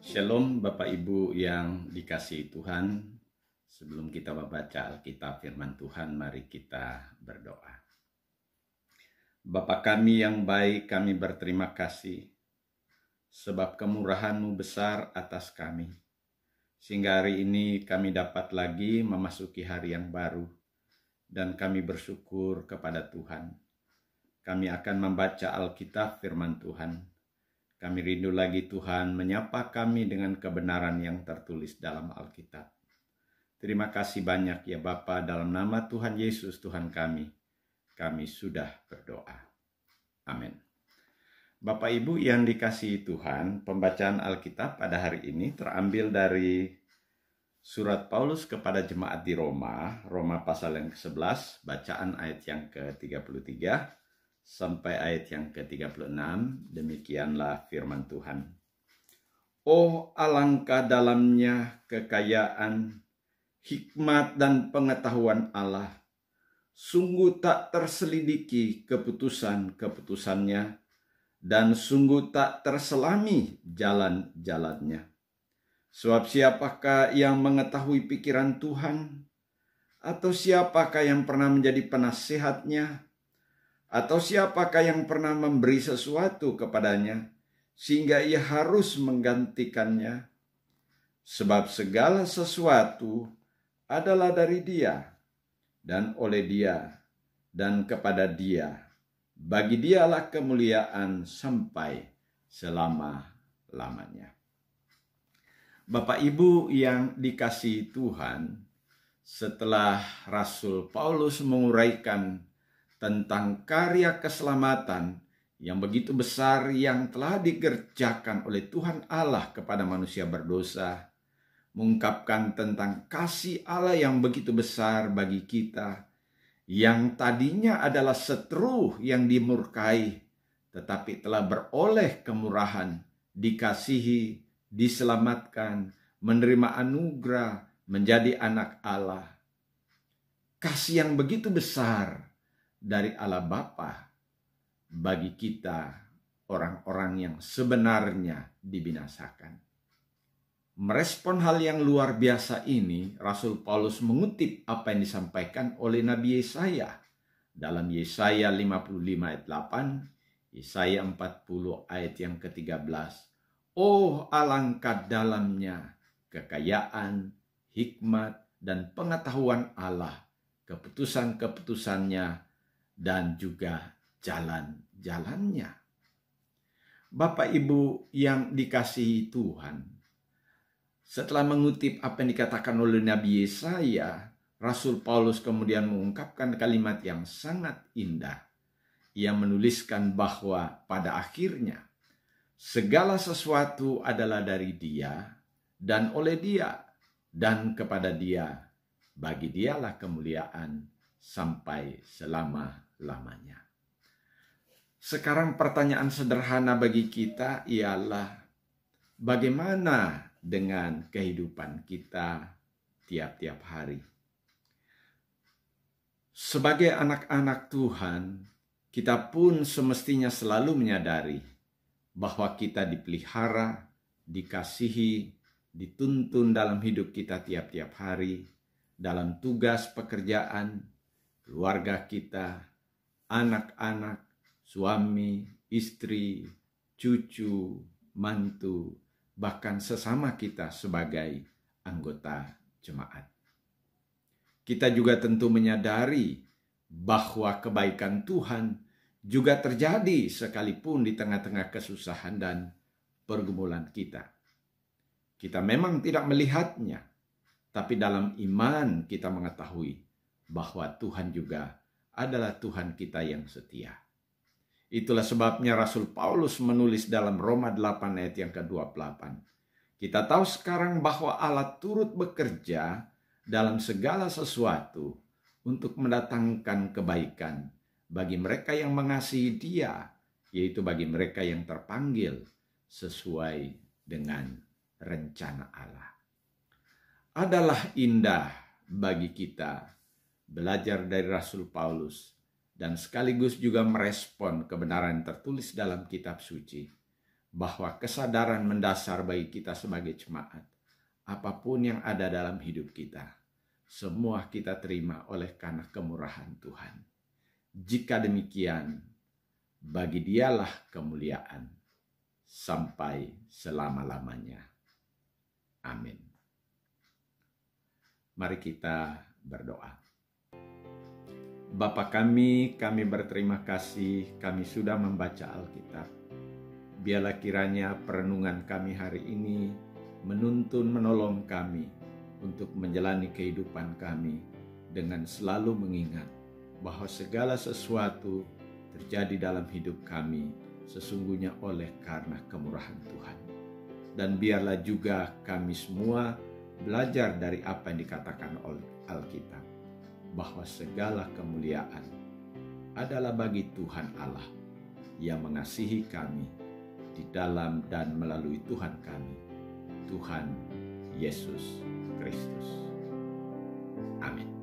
Shalom Bapak Ibu yang dikasihi Tuhan. Sebelum kita membaca Alkitab firman Tuhan, mari kita berdoa. Bapa kami yang baik, kami berterima kasih sebab kemurahan-Mu besar atas kami. Sehingga hari ini kami dapat lagi memasuki hari yang baru dan kami bersyukur kepada Tuhan. Kami akan membaca Alkitab firman Tuhan. Kami rindu lagi Tuhan menyapa kami dengan kebenaran yang tertulis dalam Alkitab. Terima kasih banyak ya Bapa, dalam nama Tuhan Yesus Tuhan kami sudah berdoa. Amin. Bapak Ibu yang dikasihi Tuhan, pembacaan Alkitab pada hari ini terambil dari surat Paulus kepada jemaat di Roma, Roma pasal yang ke-11, bacaan ayat yang ke-33. Sampai ayat yang ke-36, demikianlah firman Tuhan. Oh, alangkah dalamnya kekayaan, hikmat dan pengetahuan Allah. Sungguh tak terselidiki keputusan-keputusannya, dan sungguh tak terselami jalan-jalannya. Sebab siapakah yang mengetahui pikiran Tuhan? Atau siapakah yang pernah menjadi penasehatnya? Atau siapakah yang pernah memberi sesuatu kepadanya, sehingga ia harus menggantikannya? Sebab segala sesuatu adalah dari Dia, dan oleh Dia, dan kepada Dia. Bagi Dialah kemuliaan sampai selama-lamanya. Bapak Ibu yang dikasihi Tuhan, setelah Rasul Paulus menguraikan tentang karya keselamatan yang begitu besar yang telah dikerjakan oleh Tuhan Allah kepada manusia berdosa, mengungkapkan tentang kasih Allah yang begitu besar bagi kita, yang tadinya adalah seteru yang dimurkai, tetapi telah beroleh kemurahan, dikasihi, diselamatkan, menerima anugerah, menjadi anak Allah. Kasih yang begitu besar dari Allah Bapa bagi kita, orang-orang yang sebenarnya dibinasakan. Merespon hal yang luar biasa ini, Rasul Paulus mengutip apa yang disampaikan oleh Nabi Yesaya dalam Yesaya 55 ayat 8, Yesaya 40 ayat yang ke-13. Oh, alangkah dalamnya kekayaan, hikmat, dan pengetahuan Allah, keputusan-keputusannya, dan juga jalan-jalannya. Bapak Ibu yang dikasihi Tuhan, setelah mengutip apa yang dikatakan oleh Nabi Yesaya, Rasul Paulus kemudian mengungkapkan kalimat yang sangat indah. Ia menuliskan bahwa pada akhirnya segala sesuatu adalah dari Dia, dan oleh Dia, dan kepada Dia. Bagi Dialah kemuliaan sampai selama-lamanya. Sekarang pertanyaan sederhana bagi kita ialah, bagaimana dengan kehidupan kita tiap-tiap hari? Sebagai anak-anak Tuhan, kita pun semestinya selalu menyadari bahwa kita dipelihara, dikasihi, dituntun dalam hidup kita tiap-tiap hari, dalam tugas pekerjaan, keluarga kita, anak-anak, suami, istri, cucu, mantu, bahkan sesama kita sebagai anggota jemaat. Kita juga tentu menyadari bahwa kebaikan Tuhan juga terjadi sekalipun di tengah-tengah kesusahan dan pergumulan kita. Kita memang tidak melihatnya, tapi dalam iman kita mengetahui bahwa Tuhan juga adalah Tuhan kita yang setia. Itulah sebabnya Rasul Paulus menulis dalam Roma 8 ayat yang ke-28. Kita tahu sekarang bahwa Allah turut bekerja dalam segala sesuatu untuk mendatangkan kebaikan bagi mereka yang mengasihi Dia, yaitu bagi mereka yang terpanggil sesuai dengan rencana Allah. Adalah indah bagi kita belajar dari Rasul Paulus dan sekaligus juga merespon kebenaran yang tertulis dalam kitab suci bahwa kesadaran mendasar bagi kita sebagai jemaat, apapun yang ada dalam hidup kita, semua kita terima oleh karena kemurahan Tuhan. Jika demikian, bagi Dialah kemuliaan sampai selama-lamanya. Amin. Mari kita berdoa. Bapa kami berterima kasih kami sudah membaca Alkitab. Biarlah kiranya perenungan kami hari ini menuntun menolong kami untuk menjalani kehidupan kami dengan selalu mengingat bahwa segala sesuatu terjadi dalam hidup kami sesungguhnya oleh karena kemurahan Tuhan. Dan biarlah juga kami semua belajar dari apa yang dikatakan oleh Alkitab, bahwa segala kemuliaan adalah bagi Tuhan Allah yang mengasihi kami di dalam dan melalui Tuhan kami, Tuhan Yesus Kristus. Amin.